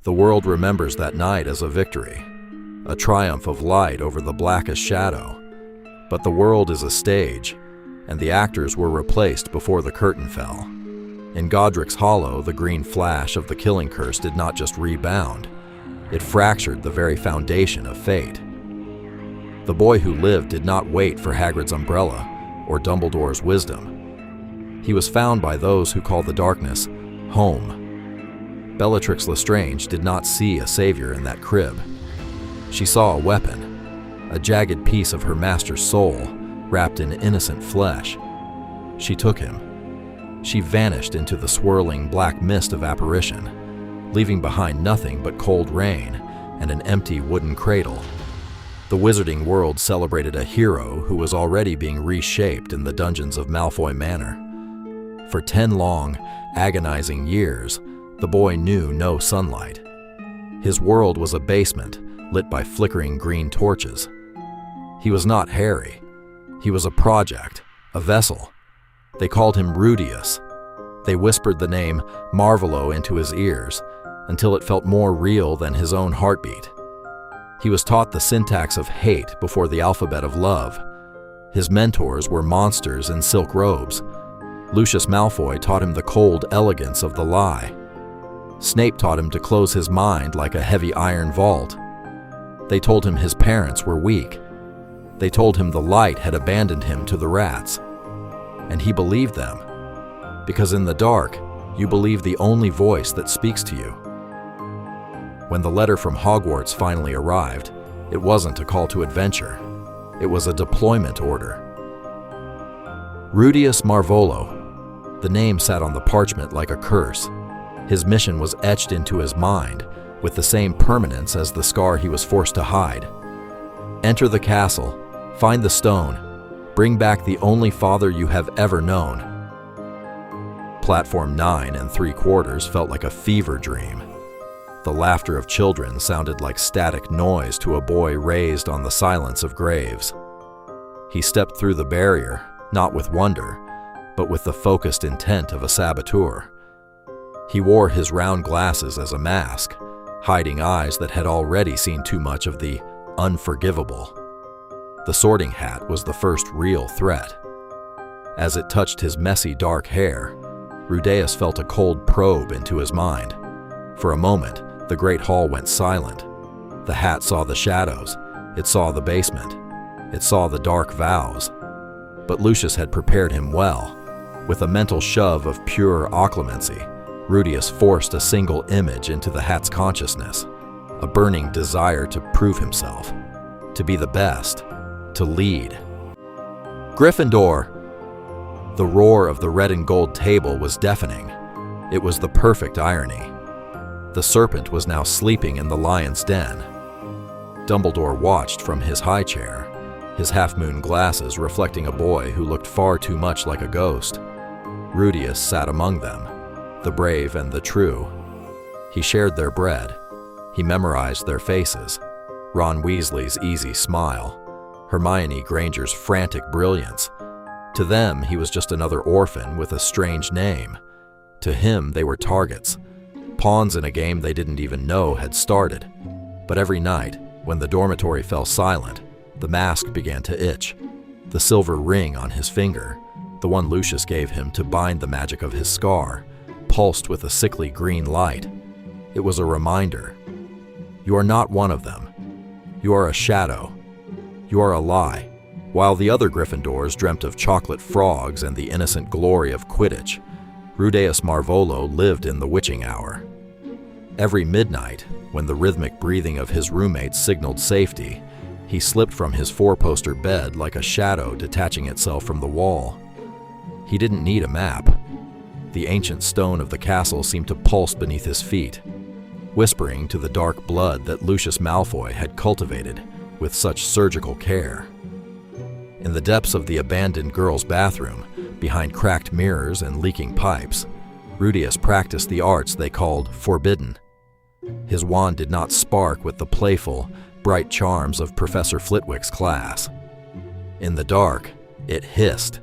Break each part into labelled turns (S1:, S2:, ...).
S1: The world remembers that night as a victory, a triumph of light over the blackest shadow. But the world is a stage, and the actors were replaced before the curtain fell. In Godric's Hollow, the green flash of the killing curse did not just rebound, it fractured the very foundation of fate. The boy who lived did not wait for Hagrid's umbrella or Dumbledore's wisdom. He was found by those who call the darkness home. Bellatrix Lestrange did not see a savior in that crib. She saw a weapon, a jagged piece of her master's soul wrapped in innocent flesh. She took him. She vanished into the swirling black mist of apparition, leaving behind nothing but cold rain and an empty wooden cradle. The wizarding world celebrated a hero who was already being reshaped in the dungeons of Malfoy Manor. For 10 long, agonizing years, the boy knew no sunlight. His world was a basement lit by flickering green torches. He was not Harry. He was a project, a vessel. They called him Rudeus. They whispered the name Marvolo into his ears until it felt more real than his own heartbeat. He was taught the syntax of hate before the alphabet of love. His mentors were monsters in silk robes. Lucius Malfoy taught him the cold elegance of the lie. Snape taught him to close his mind like a heavy iron vault. They told him his parents were weak. They told him the light had abandoned him to the rats. And he believed them. Because in the dark, you believe the only voice that speaks to you. When the letter from Hogwarts finally arrived, it wasn't a call to adventure. It was a deployment order. Rudeus Marvolo. The name sat on the parchment like a curse. His mission was etched into his mind with the same permanence as the scar he was forced to hide. Enter the castle, find the stone, bring back the only father you have ever known. Platform 9 3/4 felt like a fever dream. The laughter of children sounded like static noise to a boy raised on the silence of graves. He stepped through the barrier, not with wonder, but with the focused intent of a saboteur. He wore his round glasses as a mask, hiding eyes that had already seen too much of the unforgivable. The sorting hat was the first real threat. As it touched his messy dark hair, Rudeus felt a cold probe into his mind. For a moment, the great hall went silent. The hat saw the shadows, it saw the basement, it saw the dark vows. But Lucius had prepared him well. With a mental shove of pure occlumency, Rudeus forced a single image into the hat's consciousness, a burning desire to prove himself, to be the best, to lead. Gryffindor! The roar of the red and gold table was deafening. It was the perfect irony. The serpent was now sleeping in the lion's den. Dumbledore watched from his high chair, his half-moon glasses reflecting a boy who looked far too much like a ghost. Rudeus sat among them, the brave and the true. He shared their bread. He memorized their faces. Ron Weasley's easy smile, Hermione Granger's frantic brilliance. To them, he was just another orphan with a strange name. To him, they were targets, pawns in a game they didn't even know had started. But every night, when the dormitory fell silent, the mask began to itch. The silver ring on his finger, the one Lucius gave him to bind the magic of his scar, pulsed with a sickly green light. It was a reminder. You are not one of them. You are a shadow. You are a lie. While the other Gryffindors dreamt of chocolate frogs and the innocent glory of Quidditch, Rudeus Marvolo lived in the witching hour. Every midnight, when the rhythmic breathing of his roommates signaled safety, he slipped from his four-poster bed like a shadow detaching itself from the wall. He didn't need a map. The ancient stone of the castle seemed to pulse beneath his feet, whispering to the dark blood that Lucius Malfoy had cultivated with such surgical care. In the depths of the abandoned girls' bathroom, behind cracked mirrors and leaking pipes, Rudeus practiced the arts they called forbidden. His wand did not spark with the playful, bright charms of Professor Flitwick's class. In the dark, it hissed.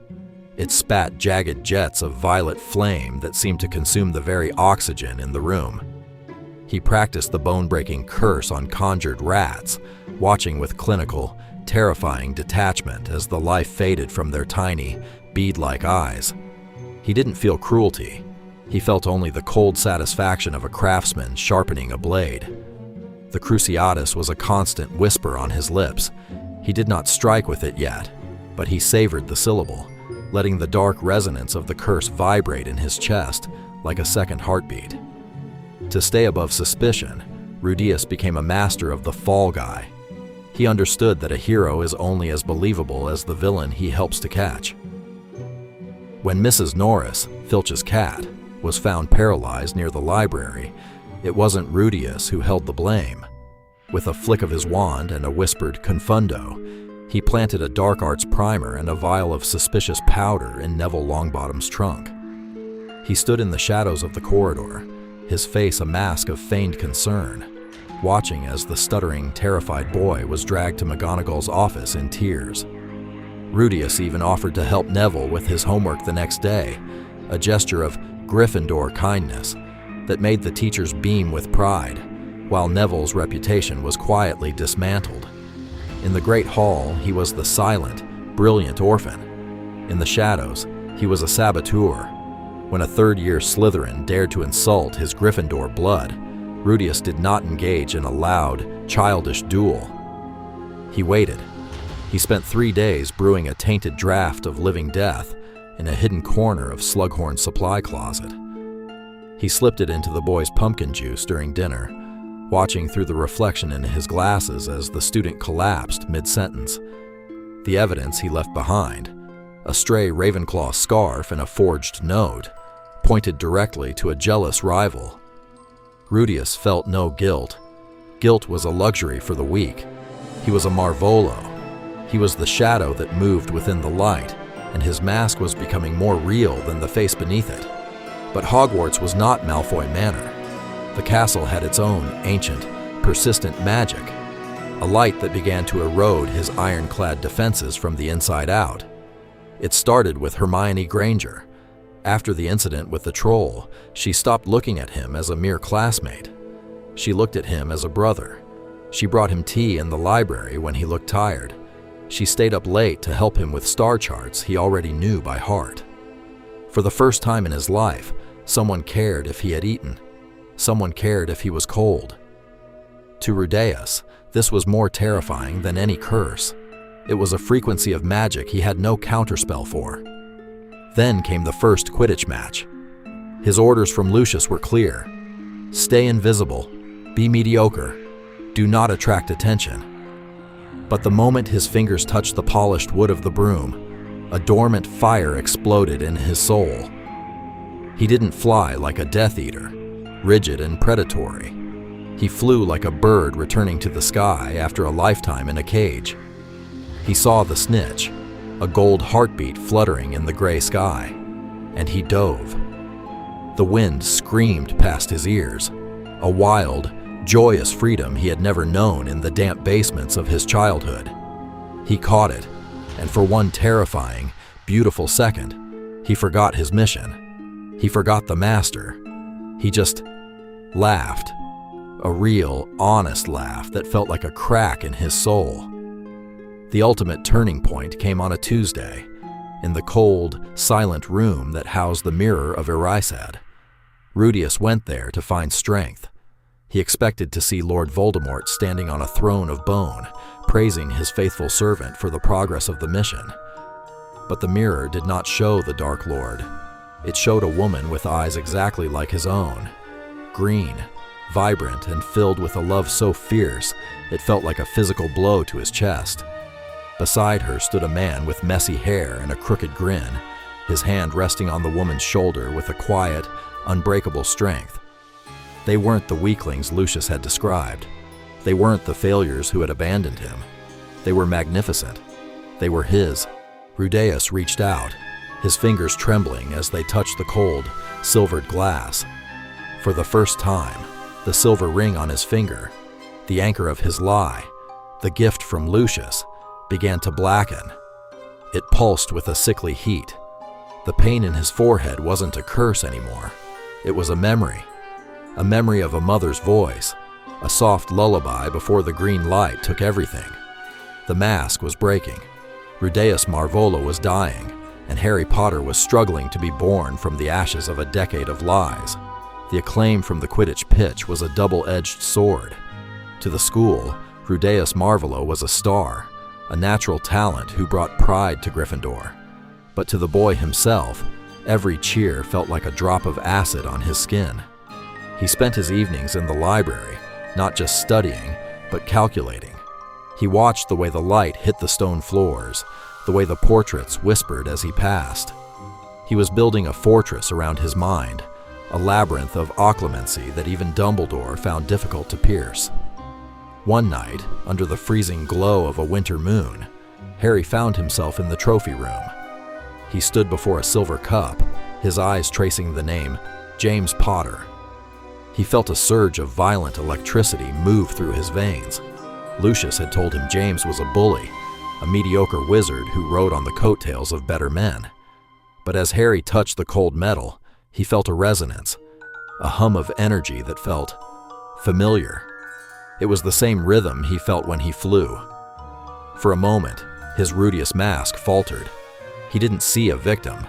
S1: It spat jagged jets of violet flame that seemed to consume the very oxygen in the room. He practiced the bone-breaking curse on conjured rats, watching with clinical, terrifying detachment as the life faded from their tiny, bead-like eyes. He didn't feel cruelty. He felt only the cold satisfaction of a craftsman sharpening a blade. The Cruciatus was a constant whisper on his lips. He did not strike with it yet, but he savored the syllable, letting the dark resonance of the curse vibrate in his chest like a second heartbeat. To stay above suspicion, Rudeus became a master of the fall guy. He understood that a hero is only as believable as the villain he helps to catch. When Mrs. Norris, Filch's cat, was found paralyzed near the library, it wasn't Rudeus who held the blame. With a flick of his wand and a whispered confundo, he planted a dark arts primer and a vial of suspicious powder in Neville Longbottom's trunk. He stood in the shadows of the corridor, his face a mask of feigned concern, watching as the stuttering, terrified boy was dragged to McGonagall's office in tears. Rudeus even offered to help Neville with his homework the next day, a gesture of Gryffindor kindness that made the teachers beam with pride, while Neville's reputation was quietly dismantled. In the Great Hall, he was the silent, brilliant orphan. In the shadows, he was a saboteur. When a third-year Slytherin dared to insult his Gryffindor blood, Rudeus did not engage in a loud, childish duel. He waited. He spent 3 days brewing a tainted draft of living death in a hidden corner of Slughorn's supply closet. He slipped it into the boy's pumpkin juice during dinner, watching through the reflection in his glasses as the student collapsed mid-sentence. The evidence he left behind, a stray Ravenclaw scarf and a forged note, pointed directly to a jealous rival. Rudeus felt no guilt. Guilt was a luxury for the weak. He was a Marvolo. He was the shadow that moved within the light, and his mask was becoming more real than the face beneath it. But Hogwarts was not Malfoy Manor. The castle had its own ancient, persistent magic, a light that began to erode his ironclad defenses from the inside out. It started with Hermione Granger. After the incident with the troll, she stopped looking at him as a mere classmate. She looked at him as a brother. She brought him tea in the library when he looked tired. She stayed up late to help him with star charts he already knew by heart. For the first time in his life, someone cared if he had eaten. Someone cared if he was cold. To Rudeus, this was more terrifying than any curse. It was a frequency of magic he had no counterspell for. Then came the first Quidditch match. His orders from Lucius were clear. Stay invisible, be mediocre, do not attract attention. But the moment his fingers touched the polished wood of the broom, a dormant fire exploded in his soul. He didn't fly like a Death Eater, rigid and predatory. He flew like a bird returning to the sky after a lifetime in a cage. He saw the snitch, a gold heartbeat fluttering in the gray sky, and he dove. The wind screamed past his ears, a wild, joyous freedom he had never known in the damp basements of his childhood. He caught it, and for one terrifying, beautiful second, he forgot his mission. He forgot the master. He just laughed, a real, honest laugh that felt like a crack in his soul. The ultimate turning point came on a Tuesday, in the cold, silent room that housed the mirror of Erised. Rudeus went there to find strength. He expected to see Lord Voldemort standing on a throne of bone, praising his faithful servant for the progress of the mission. But the mirror did not show the Dark Lord. It showed a woman with eyes exactly like his own, green, vibrant, and filled with a love so fierce it felt like a physical blow to his chest. Beside her stood a man with messy hair and a crooked grin, his hand resting on the woman's shoulder with a quiet, unbreakable strength. They weren't the weaklings Lucius had described. They weren't the failures who had abandoned him. They were magnificent. They were his. Rudeus reached out, his fingers trembling as they touched the cold, silvered glass. For the first time, the silver ring on his finger, the anchor of his lie, the gift from Lucius, began to blacken. It pulsed with a sickly heat. The pain in his forehead wasn't a curse anymore. It was a memory. a memory of a mother's voice, a soft lullaby before the green light took everything. The mask was breaking. Rudeus Marvolo was dying, and Harry Potter was struggling to be born from the ashes of a decade of lies. The acclaim from the Quidditch pitch was a double-edged sword. To the school, Rudeus Marvolo was a star, a natural talent who brought pride to Gryffindor. But to the boy himself, every cheer felt like a drop of acid on his skin. He spent his evenings in the library, not just studying, but calculating. He watched the way the light hit the stone floors, the way the portraits whispered as he passed. He was building a fortress around his mind, a labyrinth of occlumency that even Dumbledore found difficult to pierce. One night, under the freezing glow of a winter moon, Harry found himself in the trophy room. He stood before a silver cup, his eyes tracing the name James Potter. He felt a surge of violent electricity move through his veins. Lucius had told him James was a bully, a mediocre wizard who rode on the coattails of better men. But as Harry touched the cold metal, he felt a resonance, a hum of energy that felt familiar. It was the same rhythm he felt when he flew. For a moment, his Rudeus mask faltered. He didn't see a victim.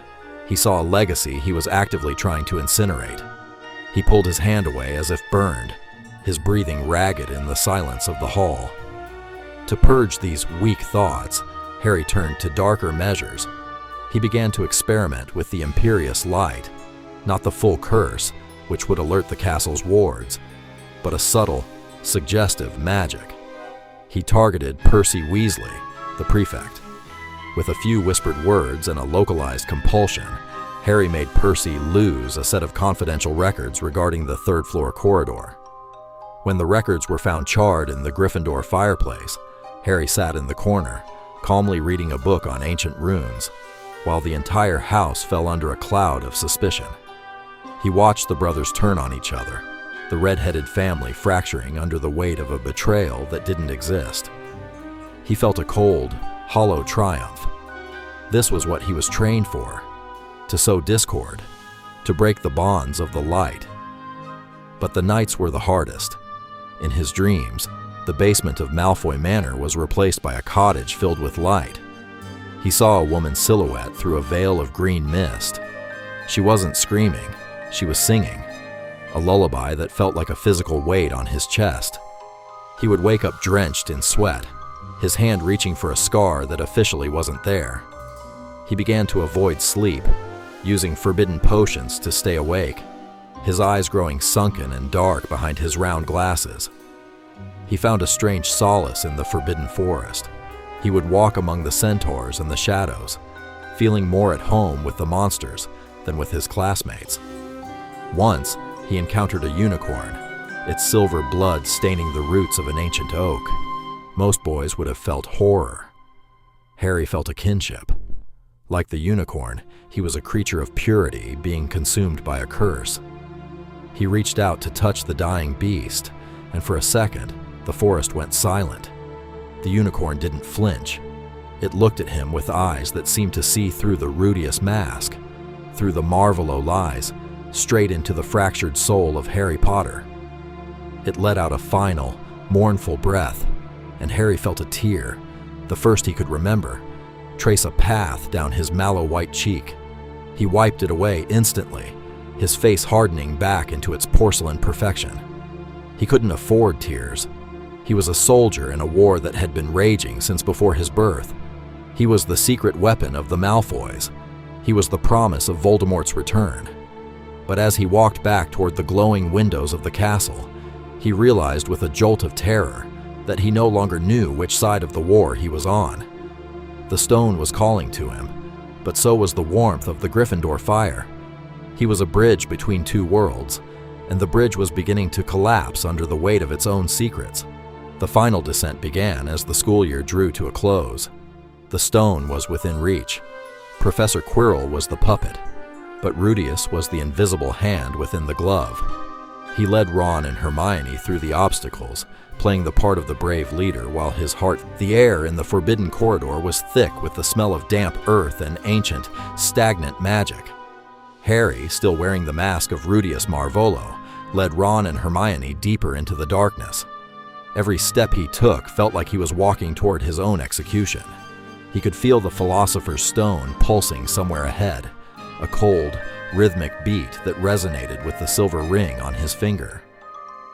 S1: He saw a legacy he was actively trying to incinerate. He pulled his hand away as if burned, his breathing ragged in the silence of the hall. To purge these weak thoughts, Harry turned to darker measures. He began to experiment with the imperious light, not the full curse, which would alert the castle's wards, but a subtle, suggestive magic. He targeted Percy Weasley, the prefect. With a few whispered words and a localized compulsion, Harry made Percy lose a set of confidential records regarding the third-floor corridor. When the records were found charred in the Gryffindor fireplace, Harry sat in the corner, calmly reading a book on ancient runes, while the entire house fell under a cloud of suspicion. He watched the brothers turn on each other, the red-headed family fracturing under the weight of a betrayal that didn't exist. He felt a cold, hollow triumph. This was what he was trained for, to sow discord, to break the bonds of the light. But the nights were the hardest. In his dreams, the basement of Malfoy Manor was replaced by a cottage filled with light. He saw a woman's silhouette through a veil of green mist. She wasn't screaming, she was singing, a lullaby that felt like a physical weight on his chest. He would wake up drenched in sweat, his hand reaching for a scar that officially wasn't there. He began to avoid sleep, using forbidden potions to stay awake, his eyes growing sunken and dark behind his round glasses. He found a strange solace in the forbidden forest. He would walk among the centaurs and the shadows, feeling more at home with the monsters than with his classmates. Once, he encountered a unicorn, its silver blood staining the roots of an ancient oak. Most boys would have felt horror. Harry felt a kinship. Like the unicorn, he was a creature of purity being consumed by a curse. He reached out to touch the dying beast, and for a second, the forest went silent. The unicorn didn't flinch. It looked at him with eyes that seemed to see through the Rudeus mask, through the Marvolo lies, straight into the fractured soul of Harry Potter. It let out a final, mournful breath, and Harry felt a tear, the first he could remember, trace a path down his mallow-white cheek. He wiped it away instantly, his face hardening back into its porcelain perfection. He couldn't afford tears. He was a soldier in a war that had been raging since before his birth. He was the secret weapon of the Malfoys. He was the promise of Voldemort's return. But as he walked back toward the glowing windows of the castle, he realized with a jolt of terror that he no longer knew which side of the war he was on. The stone was calling to him, but so was the warmth of the Gryffindor fire. He was a bridge between two worlds, and the bridge was beginning to collapse under the weight of its own secrets. The final descent began as the school year drew to a close. The stone was within reach. Professor Quirrell was the puppet, but Rudeus was the invisible hand within the glove. He led Ron and Hermione through the obstacles, playing the part of the brave leader while his heart. The air in the forbidden corridor was thick with the smell of damp earth and ancient, stagnant magic. Harry, still wearing the mask of Rudeus Marvolo, led Ron and Hermione deeper into the darkness. Every step he took felt like he was walking toward his own execution. He could feel the Philosopher's Stone pulsing somewhere ahead, a cold, rhythmic beat that resonated with the silver ring on his finger.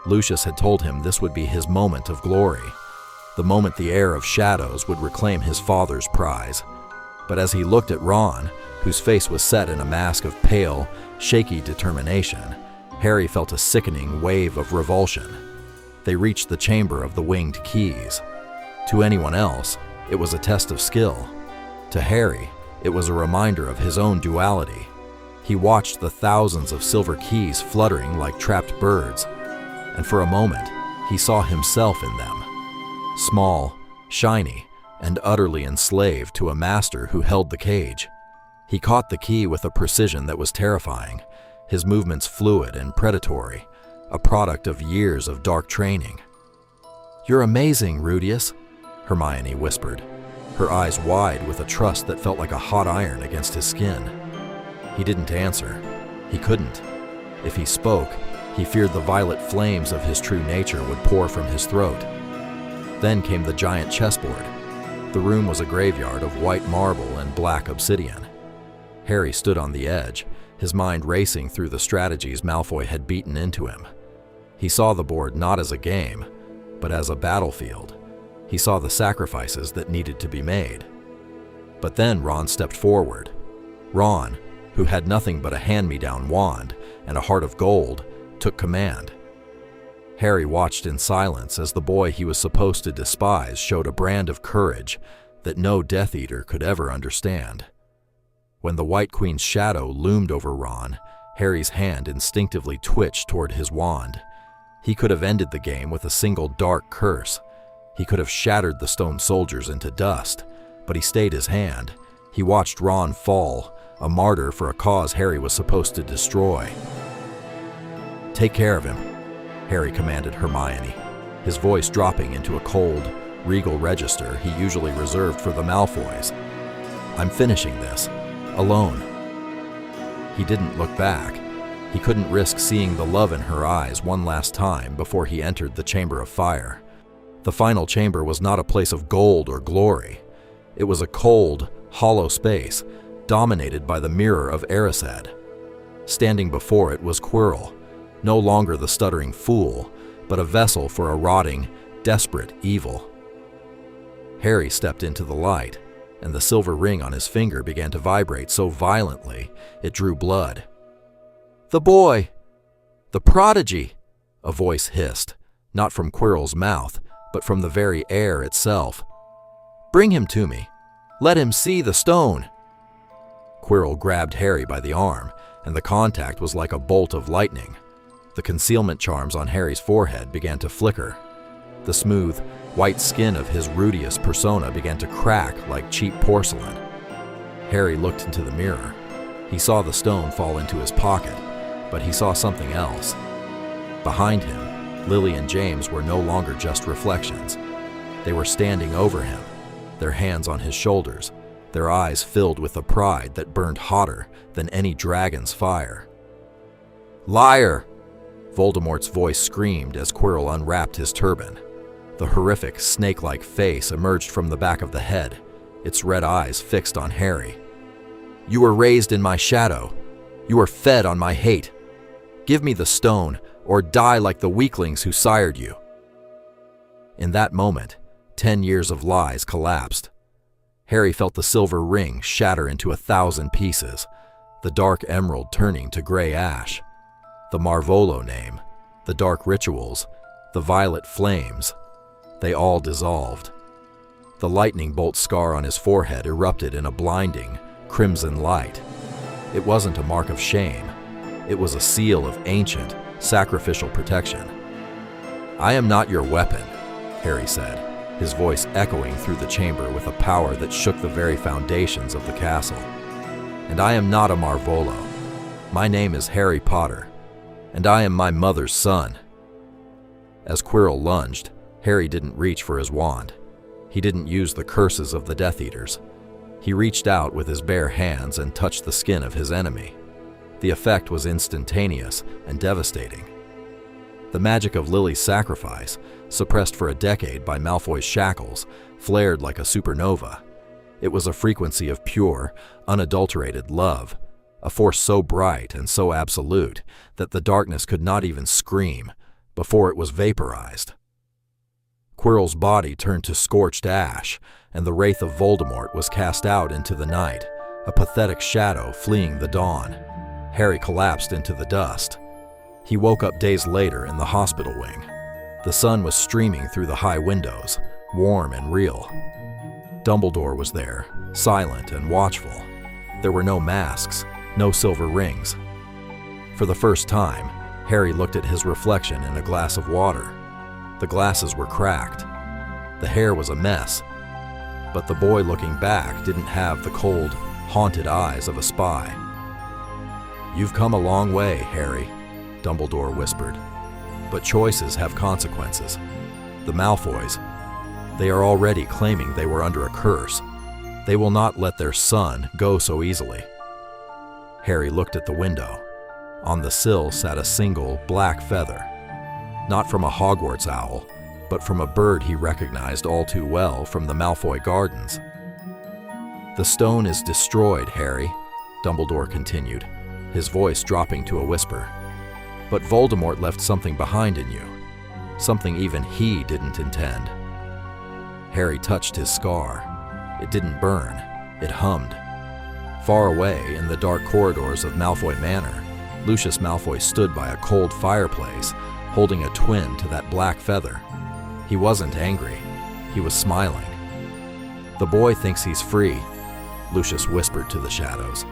S1: Lucius had told him this would be his moment of glory, the moment the heir of shadows would reclaim his father's prize. But as he looked at Ron, whose face was set in a mask of pale, shaky determination, Harry felt a sickening wave of revulsion. They reached the chamber of the winged keys. To anyone else, it was a test of skill. To Harry, it was a reminder of his own duality. He watched the thousands of silver keys fluttering like trapped birds, and for a moment, he saw himself in them. Small, shiny, and utterly enslaved to a master who held the cage. He caught the key with a precision that was terrifying, his movements fluid and predatory, a product of years of dark training. "You're amazing, Rudeus," Hermione whispered, her eyes wide with a trust that felt like a hot iron against his skin. He didn't answer. He couldn't. If he spoke, he feared the violet flames of his true nature would pour from his throat. Then came the giant chessboard. The room was a graveyard of white marble and black obsidian. Harry stood on the edge, his mind racing through the strategies Malfoy had beaten into him. He saw the board not as a game, but as a battlefield. He saw the sacrifices that needed to be made. But then Ron stepped forward. Ron, who had nothing but a hand-me-down wand and a heart of gold, took command. Harry watched in silence as the boy he was supposed to despise showed a brand of courage that no Death Eater could ever understand. When the White Queen's shadow loomed over Ron, Harry's hand instinctively twitched toward his wand. He could have ended the game with a single dark curse. He could have shattered the stone soldiers into dust, but he stayed his hand. He watched Ron fall, a martyr for a cause Harry was supposed to destroy. "Take care of him," Harry commanded Hermione, his voice dropping into a cold, regal register he usually reserved for the Malfoys. "I'm finishing this, alone." He didn't look back. He couldn't risk seeing the love in her eyes one last time before he entered the Chamber of Fire. The final chamber was not a place of gold or glory. It was a cold, hollow space, dominated by the mirror of Erised. Standing before it was Quirrell, no longer the stuttering fool, but a vessel for a rotting, desperate evil. Harry stepped into the light, and the silver ring on his finger began to vibrate so violently it drew blood. "The boy! The prodigy!" a voice hissed, not from Quirrell's mouth, but from the very air itself. "Bring him to me. Let him see the stone." Quirrell grabbed Harry by the arm, and the contact was like a bolt of lightning. The concealment charms on Harry's forehead began to flicker. The smooth, white skin of his Rudeus persona began to crack like cheap porcelain. Harry looked into the mirror. He saw the stone fall into his pocket, but he saw something else. Behind him, Lily and James were no longer just reflections. They were standing over him, their hands on his shoulders, their eyes filled with a pride that burned hotter than any dragon's fire. "Liar!" Voldemort's voice screamed as Quirrell unwrapped his turban. The horrific, snake-like face emerged from the back of the head, its red eyes fixed on Harry. "You were raised in my shadow. You were fed on my hate. Give me the stone, or die like the weaklings who sired you." In that moment, 10 years of lies collapsed. Harry felt the silver ring shatter into 1,000 pieces, the dark emerald turning to gray ash. The Marvolo name, the dark rituals, the violet flames, they all dissolved. The lightning bolt scar on his forehead erupted in a blinding, crimson light. It wasn't a mark of shame. It was a seal of ancient, sacrificial protection. "I am not your weapon," Harry said, his voice echoing through the chamber with a power that shook the very foundations of the castle. "And I am not a Marvolo. My name is Harry Potter, and I am my mother's son." As Quirrell lunged, Harry didn't reach for his wand. He didn't use the curses of the Death Eaters. He reached out with his bare hands and touched the skin of his enemy. The effect was instantaneous and devastating. The magic of Lily's sacrifice, suppressed for a decade by Malfoy's shackles, flared like a supernova. It was a frequency of pure, unadulterated love, a force so bright and so absolute that the darkness could not even scream before it was vaporized. Quirrell's body turned to scorched ash, and the wraith of Voldemort was cast out into the night, a pathetic shadow fleeing the dawn. Harry collapsed into the dust. He woke up days later in the hospital wing. The sun was streaming through the high windows, warm and real. Dumbledore was there, silent and watchful. There were no masks, no silver rings. For the first time, Harry looked at his reflection in a glass of water. The glasses were cracked. The hair was a mess. But the boy looking back didn't have the cold, haunted eyes of a spy. "You've come a long way, Harry," Dumbledore whispered. "But choices have consequences. The Malfoys, they are already claiming they were under a curse. They will not let their son go so easily." Harry looked at the window. On the sill sat a single black feather. Not from a Hogwarts owl, but from a bird he recognized all too well from the Malfoy gardens. "The stone is destroyed, Harry," Dumbledore continued, his voice dropping to a whisper. "But Voldemort left something behind in you, something even he didn't intend." Harry touched his scar. It didn't burn, it hummed. Far away in the dark corridors of Malfoy Manor, Lucius Malfoy stood by a cold fireplace, holding a twin to that black feather. He wasn't angry, he was smiling. "The boy thinks he's free," Lucius whispered to the shadows.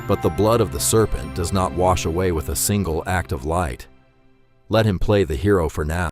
S1: "But the blood of the serpent does not wash away with a single act of light. Let him play the hero for now."